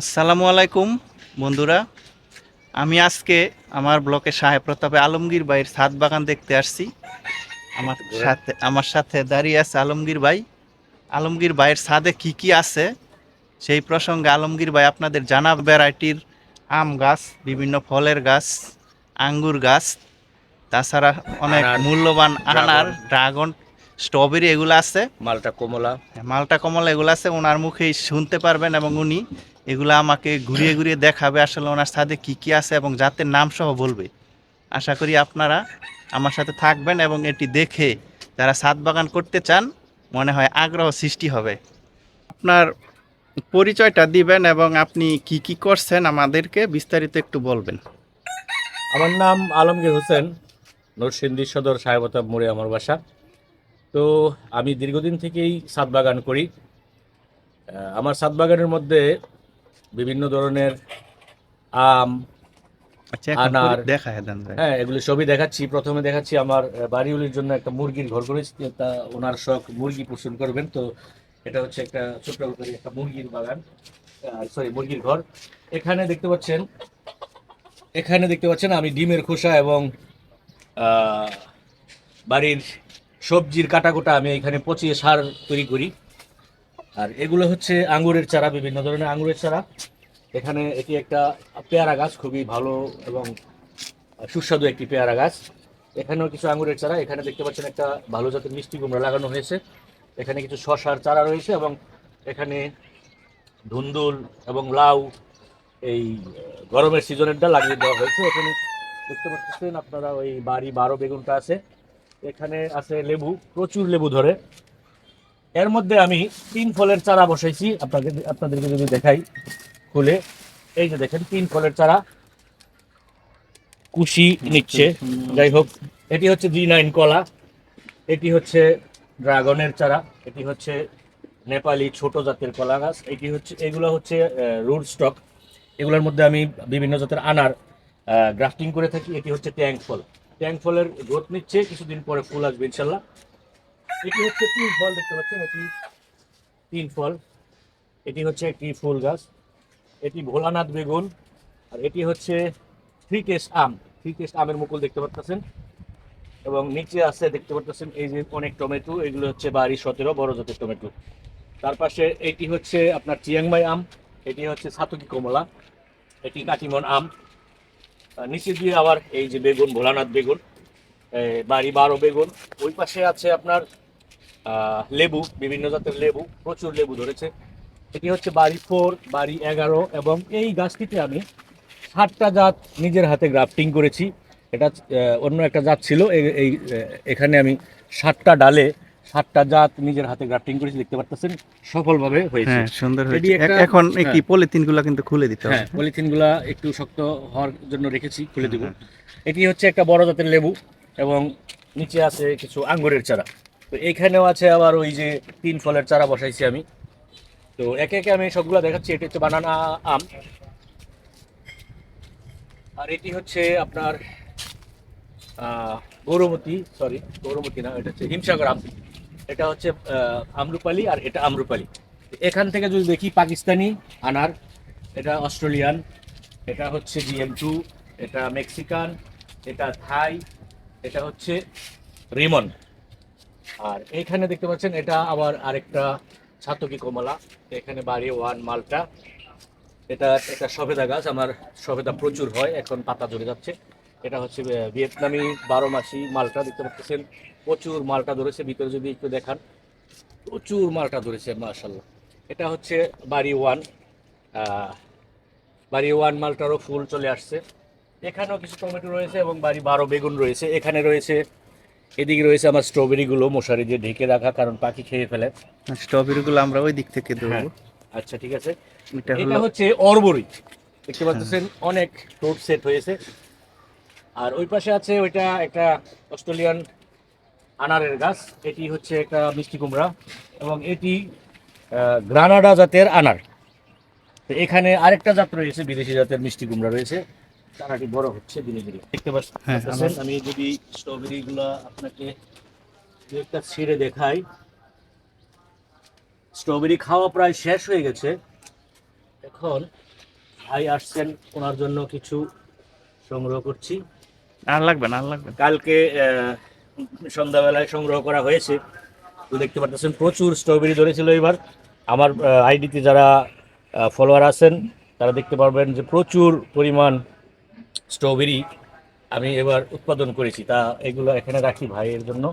আসসালামু আলাইকুম বন্ধুরা। আমি আজকে আমার ব্লকে সাহেব প্রতাপে আলমগীর ভাইয়ের ছাদ বাগান দেখতে আসছি। আমার সাথে দাঁড়িয়ে আছে আলমগীর ভাই। আলমগীর ভাইয়ের ছাদে কি কি আছে সেই প্রসঙ্গে আলমগীর ভাই আপনাদের জানা ভ্যারাইটির আম গাছ, বিভিন্ন ফলের গাছ, আঙ্গুর গাছ, তাছাড়া অনেক আনার, মূল্যবান আনার, ড্রাগন, ড্রাগন, স্ট্রবেরি এগুলো আছে, মালটা, কমলা। মালটা কমলা এগুলো আছে। ওনার মুখেই শুনতে পারবেন এবং উনি এগুলো আমাকে ঘুরিয়ে ঘুরিয়ে দেখাবে আসলে ওনার ছাদে কি কি আছে এবং জাতের নাম সহ বলবে। আশা করি আপনারা আমার সাথে থাকবেন এবং এটি দেখে যারা ছাদ বাগান করতে চান মনে হয় আগ্রহ সৃষ্টি হবে। আপনার পরিচয়টা দিবেন এবং আপনি কি কি করছেন আমাদেরকে বিস্তারিত একটু বলবেন। আমার নাম আলমগীর হোসেন, নরসিংদী সদর সাহেবতাব মোড়ে আমার বাসা। তো আমি দীর্ঘদিন থেকেই ছাদ বাগান করি। আমার ছাদ বাগানের মধ্যে বিভিন্ন ধরনের আম, আচ্ছা, এখন আনার, দেখায় দেন ভাই। হ্যাঁ, এগুলি সবই দেখাচ্ছি। প্রথমে দেখাচ্ছি আমার বাড়িওয়ালির জন্য একটা মুরগির ঘর করেছি। তা ওনার শখ মুরগি পোষণ করবেন, তো এটা হচ্ছে একটা ছোট্ট করে একটা মুরগির বাগান, সরি, মুরগির ঘর। এখানে দেখতে পাচ্ছেন এখানে দেখতে পাচ্ছেন আমি ডিমের খোসা এবং আহ, বাড়ির সবজির কাটাকোটা আমি এখানে পচিয়ে সার তৈরি করি। আর এগুলো হচ্ছে আঙ্গুরের চারা, বিভিন্ন ধরনের আঙ্গুরের চারা। এখানে এটি একটা পেয়ারা গাছ, খুবই ভালো এবং সুস্বাদু একটি পেয়ারা গাছ। এখানেও কিছু আঙ্গুরের চারা। এখানে দেখতে পাচ্ছেন একটা ভালো জাতের মিষ্টি কুমড়া লাগানো হয়েছে। এখানে কিছু শসার চারা রয়েছে এবং এখানে ধুন্দুল এবং লাউ, এই গরমের সিজনেরটা লাগিয়ে দেওয়া হয়েছে। এখানে দেখতে পাচ্ছেন আপনারা ওই বাড়ি 12 বেগুনটা আছে। এখানে আছে লেবু, প্রচুর লেবু ধরে। এর মধ্যে আমি 3 ফলের চারা বসাইছি, আপনাদেরকে যদি দেখাই খুলে। এই যে দেখেন, 3 ফলের চারা কুশি নিচ্ছে। যাই হোক, এটি হচ্ছে G9 কলা, এটি হচ্ছে ড্রাগনের চারা, এটি হচ্ছে নেপালি ছোট জাতের কলা গাছ, এগুলো হচ্ছে রুট স্টক। এগুলোর মধ্যে আমি বিভিন্ন জাতের আনার গ্রাফটিং করে থাকি। এটি হচ্ছে ট্যাঙ্ক ফল। ট্যাঙ্ক ফলের গ্রোথ নিচ্ছে, কিছুদিন পরে ফুল আসবে ইনশাল্লাহ। এটি হচ্ছে 3 ফল, দেখতে পাচ্ছেন, এটি 3 ফল। এটি হচ্ছে একটি ফুল গাছ, এটি ভোলানাথ বেগুন। আর এটি হচ্ছে থ্রি টেস্ট আম, থ্রি টেস্ট আমের মুকুল দেখতে পাচ্ছেন। এবং নিচে আছে দেখতে পাচ্ছেন এই যে অনেক টমেটো, এগুলো হচ্ছে বাড়ি 17 বড় জাতের টমেটো। তার পাশে এটি হচ্ছে আপনার চিয়াংমাই আম, এটি হচ্ছে সাতকি কমলা, এটি কাটিমন আম। নিচে দিয়ে আবার এই যে বেগুন, ভোলানাথ বেগুন, বাড়ি 12 বেগুন। ওই পাশে আছে আপনার লেবু, বিভিন্ন জাতের লেবু, প্রচুর লেবু ধরেছে। এটি হচ্ছে বাড়ি 4, বাড়ি 11 এবং এই গাছটিতে আমি 7টা জাত নিজের হাতে গ্রাফটিং করেছি। এটা অন্য একটা জাত ছিল, এখানে আমি 7টা ডালে 7টা জাত নিজের হাতে গ্রাফটিং করেছি, দেখতে পাচ্ছেন সফলভাবে হয়েছে। হ্যাঁ, সুন্দর এটি হয়েছে। একটা, এখন কি হ্যাঁ, পলিথিনগুলো কিন্তু খুলে দিতে হবে। হ্যাঁ, পলিথিনগুলা একটু শক্ত হওয়ার জন্য রেখেছি, খুলে হ্যাঁ, দিব। হ্যাঁ। এটি হচ্ছে একটা বড় জাতের লেবু এবং নিচে আছে কিছু আঙ্গুরের চারা। তো এইখানেও আছে আবার ওই যে 3 ফলের চারা বসাইছি আমি। তো একে একে আমি সবগুলা দেখাচ্ছি। এটি হচ্ছে বানানা আম, আর এটি হচ্ছে আপনার আহ, গৌরমতি, সরি, গৌরমতি না, এটা হচ্ছে হিমসাগর আম। এটা হচ্ছে আম্রপালি, আর এটা আম্রপালি। এখান থেকে যদি দেখি, পাকিস্তানি আনার, এটা অস্ট্রেলিয়ান, এটা হচ্ছে GM2, এটা মেক্সিকান, এটা থাই, এটা হচ্ছে রিমন। আর এইখানে দেখতে পাচ্ছেন এটা আবার আরেকটা ছাতকি কমলা। এখানে বাড়ি 1 মালটা। এটা একটা সফেদা গাছ, আমার সফেদা প্রচুর হয়, এখন পাতা ঝরে যাচ্ছে। এটা হচ্ছে ভিয়েতনামি 12 মাসি মালটা, দেখতে পাচ্ছেন প্রচুর মালটা ধরেছে। ভিতরে যদি একটু দেখান, প্রচুর মালটা ধরেছে মাশাল্লাহ। এটা হচ্ছে বাড়ি 1, বাড়ি 1 মালটারও ফুল চলে আসছে। এখানেও কিছু টমেটো রয়েছে এবং বাড়ি 12 বেগুন রয়েছে। এখানে রয়েছে, এদিকে রয়েছে আমার স্ট্রবেরিগুলো মশারি দিয়ে ঢেকে রাখা, কারণ পাখি খেয়ে ফেলে। স্ট্রবেরিগুলো আমরা ওই দিক থেকে হ্যাঁ, ধরবো। আচ্ছা, ঠিক আছে। এটা এটা হলো। হচ্ছে অরবরি, দেখতে হ্যাঁ। পাচ্ছেন অনেক ফ্রুট সেট হয়েছে। আর ওই পাশে আছে ওইটা একটা অস্ট্রেলিয়ান আনারের গাছ, এটি হচ্ছে একটা মিষ্টি কুমড়া এবং এটি গ্রানাডা জাতের আনার। তো এখানে আরেকটা জাত রয়েছে, বিদেশি জাতের মিষ্টি কুমড়া রয়েছে। চারাটি বড় হচ্ছে ধীরে ধীরে, দেখতে হ্যাঁ, পাচ্ছেন। আমি যদি স্ট্রবেরি গুলা আপনাকে দু একটা ছিঁড়ে দেখাই, স্ট্রবেরি খাওয়া প্রায় শেষ হয়ে গেছে। এখন ভাই আসছেন, ওনার জন্য কিছু সংগ্রহ করছি। আর লাগবে না, আর লাগবে না। কালকে সন্ধ্যাবেলায় সংগ্রহ করা হয়েছে। তো দেখতে পাচ্ছেন প্রচুর স্ট্রবেরি ধরেছিল এবার। আমার আইডিতে যারা ফলোয়ার আছেন তারা দেখতে পারবেন যে প্রচুর পরিমাণ স্ট্রবেরি আমি এবার উৎপাদন করেছি। তা এগুলো এখানে রাখি ভাইয়ের জন্য।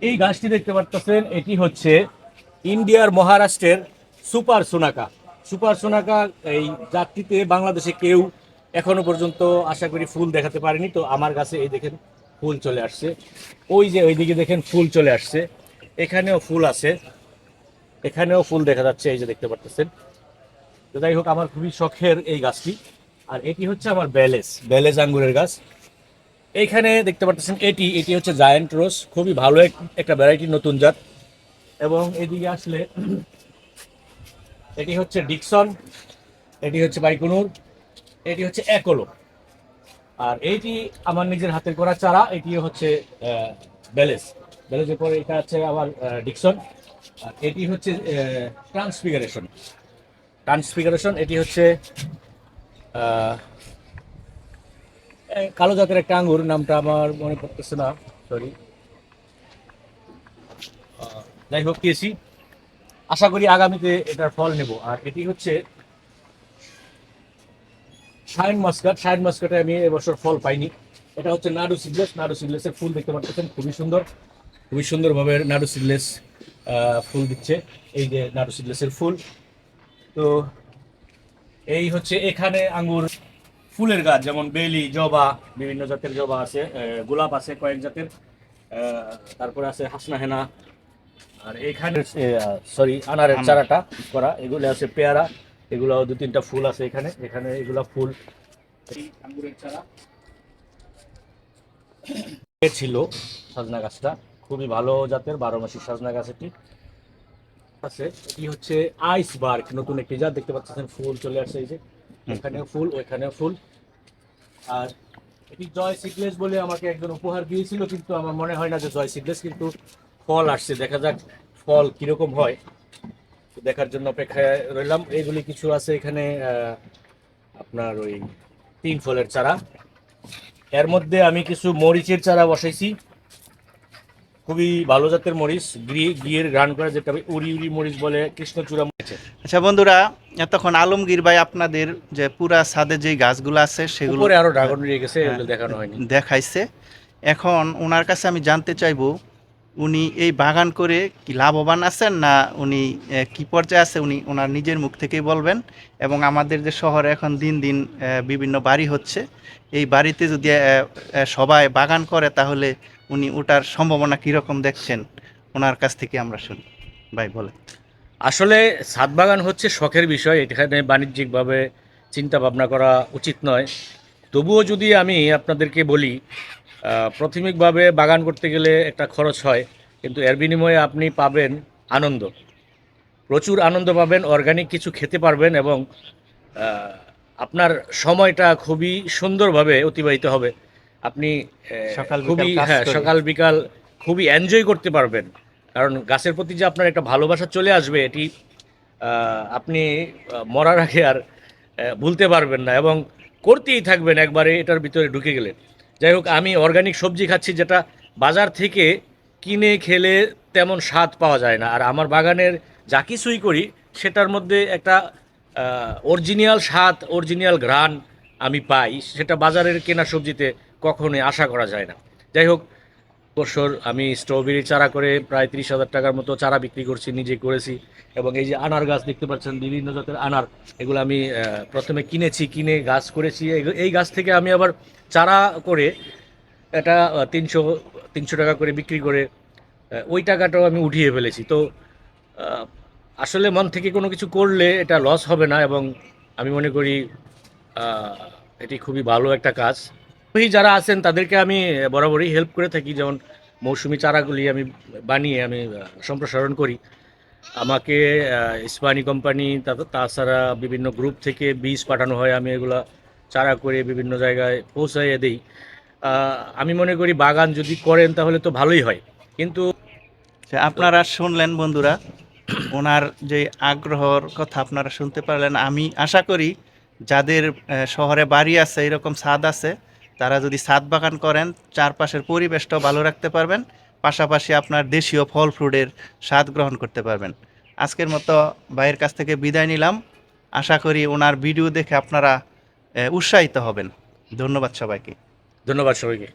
এই গাছটি দেখতে পাচ্ছেন, এটি হচ্ছে ইন্ডিয়ার মহারাষ্ট্রের সুপার সোনাকা। সুপার সোনাকা এই জাতটিতে বাংলাদেশে কেউ এখনো পর্যন্ত আশা করি ফুল দেখাতে পারেনি। তো আমার কাছে এই দেখেন ফুল চলে আসছে, ওই যে ওইদিকে দেখেন ফুল চলে আসছে, এখানেও ফুল আছে, এখানেও ফুল দেখা যাচ্ছে, এই যে দেখতে পাচ্ছেন। তো যাই হোক, আমার খুবই শখের এই গাছটি। আর এটি হচ্ছে আমার ব্যালেস আঙ্গুরের গাছ। এইখানে দেখতে পাচ্ছেন এটি এটি হচ্ছে জায়ান্ট রোজ, খুবই ভালো একটা ভ্যারাইটি, নতুন জাত। এবং এদিকে আসলে এটি হচ্ছে ডিকসন, এটি হচ্ছে বাইকুনুর, এটি হচ্ছে একলো। আর এইটি আমার নিজের হাতের করা চারা, এটি হচ্ছে ব্যালেজের পরে এটা হচ্ছে আবার ডিকসন। আর এটি হচ্ছে ট্রান্সফিগারেশন, এটি হচ্ছে কালো জাতের একটা আঙ্গুর, নামটা আমার মনে পড়তেছে না, সরি। যাই হোক, পেয়েছি, আশা করি আগামীতে এটার ফল নেব। আর এটি হচ্ছে শাইন মাস্কাটে আমি এবছর ফল পাইনি। এটা হচ্ছে নাড়ু সিডলেসের ফুল দেখতে পাচ্ছেন, খুবই সুন্দরভাবে নাড়ু সিডলেস ফুল দিচ্ছে। এই যে নাড়ু সিডলেসের ফুল। তো এই হচ্ছে এখানে আঙ্গুর ফুলের গাছ, যেমন বেলি, জবা, বিভিন্ন জাতের জবা আছে, গোলাপ আছে কয়েক জাতের, তারপরে আছে হাসনা হেনা। আর এখানে আনারের চারাটা করা, এগুলো আছে পেয়ারা, এগুলো 2-3টা ফুল আছে এখানে, এখানে এগুলা ফুল। এই আঙ্গুরের চারা ছিল, সজনা গাছটা খুবই ভালো জাতের 12 মাসি সজনা গাছ এটি আছে। এটি হচ্ছে আইসবার্গ, নতুন একটি জাত, দেখতে পাচ্ছেন ফুল চলে আসছে, এই যে এখানেও ফুল, ওইখানেও ফুল। আর এটি জয় সিডলেস বলে আমাকে একজন উপহার দিয়েছিল, কিন্তু আমার মনে হয় না যে জয় সিডলেস, কিন্তু ফল আসছে, দেখা যাক ফল কিরকম হয়, দেখার জন্য অপেক্ষায় রইলাম। এইগুলি কিছু আছে এখানে আপনার ওই 3 ফলের চারা। এর মধ্যে আমি কিছু মরিচের চারা বসাইছি, খুবই ভালো জাতের মরিচ, ঘিয়ের ঘ্রাণ করে, যেটা উড়ি মরিচ বলে, কৃষ্ণচূড়া মরিচ। আচ্ছা বন্ধুরা, এতক্ষণ আলমগীর ভাই আপনাদের যে পুরা ছাদে যে গাছগুলো আছে সেগুলো উপরে আরো ড্রাগন রয়ে গেছে, এগুলো দেখানো হয়নি, দেখাইছে। এখন ওনার কাছে আমি জানতে চাইবো, উনি এই বাগান করে কি লাভবান আছেন, না উনি কি পর্যায়ে আছে, উনি ওনার নিজের মুখ থেকেই বলবেন। এবং আমাদের যে শহরে এখন দিন দিন বিভিন্ন বাড়ি হচ্ছে, এই বাড়িতে যদি সবাই বাগান করে তাহলে উনি ওটার সম্ভাবনা কীরকম দেখছেন, ওনার কাছ থেকে আমরা শুনি। ভাই বলে। আসলে ছাদ বাগান হচ্ছে শখের বিষয়, এখানে বাণিজ্যিকভাবে চিন্তা ভাবনা করা উচিত নয়। তবুও যদি আমি আপনাদেরকে বলি, প্রাথমিকভাবে বাগান করতে গেলে একটা খরচ হয়, কিন্তু এর বিনিময়ে আপনি পাবেন আনন্দ, প্রচুর আনন্দ পাবেন, অর্গানিক কিছু খেতে পারবেন, এবং আপনার সময়টা খুবই সুন্দরভাবে অতিবাহিত হবে। আপনি খুবই সকাল বিকাল খুবই এনজয় করতে পারবেন, কারণ গাছের প্রতি যে আপনার একটা ভালোবাসা চলে আসবে, এটি আপনি মরার আগে আর ভুলতে পারবেন না, এবং করতেই থাকবেন একবারে এটার ভিতরে ঢুকে গেলে। যাই হোক, আমি অর্গানিক সবজি খাচ্ছি, যেটা বাজার থেকে কিনে খেলে তেমন স্বাদ পাওয়া যায় না। আর আমার বাগানের যা কিছুই করি সেটার মধ্যে একটা অরিজিনাল স্বাদ, অরিজিনাল ঘ্রাণ আমি পাই, সেটা বাজারের কেনা সবজিতে কখনোই আশা করা যায় না। যাই হোক, বছর আমি স্ট্রবেরি চারা করে প্রায় 30,000 টাকার মতো চারা বিক্রি করছি, নিজে করেছি। এবং এই যে আনার গাছ দেখতে পাচ্ছেন, বিভিন্ন জাতের আনার, এগুলো আমি প্রথমে কিনে গাছ করেছি। এই গাছ থেকে আমি আবার চারা করে এটা 300 টাকা করে বিক্রি করে ওই টাকাটাও আমি উঠিয়ে ফেলেছি। তো আসলে মন থেকে কোনো কিছু করলে এটা লস হবে না, এবং আমি মনে করি এটি খুবই ভালো একটা কাজ। ওই যারা আছেন তাদেরকে আমি বরাবরই হেল্প করে থাকি, যেমন মৌসুমি চারাগুলি আমি বানিয়ে আমি সম্প্রসারণ করি। আমাকে ইস্পানি কোম্পানি, তাছাড়া বিভিন্ন গ্রুপ থেকে বীজ পাঠানো হয়, আমি এগুলা চারা করে বিভিন্ন জায়গায় পৌঁছাইয়ে দিই। আমি মনে করি বাগান যদি করেন তাহলে তো ভালোই হয়, কিন্তু আপনারা শুনলেন বন্ধুরা, ওনার যে আগ্রহর কথা আপনারা শুনতে পারলেন। আমি আশা করি যাদের শহরে বাড়ি আছে, এরকম ছাদ আছে, তারা যদি ছাদ বাগান করেন চারপাশের পরিবেশটাও ভালো রাখতে পারবেন, পাশাপাশি আপনার দেশীয় ফল ফ্রুটের স্বাদ গ্রহণ করতে পারবেন। আজকের মতো ভাইয়ের কাছ থেকে বিদায় নিলাম। আশা করি ওনার ভিডিও দেখে আপনারা উৎসাহিত হবেন। ধন্যবাদ সবাইকে। ধন্যবাদ সবাইকে।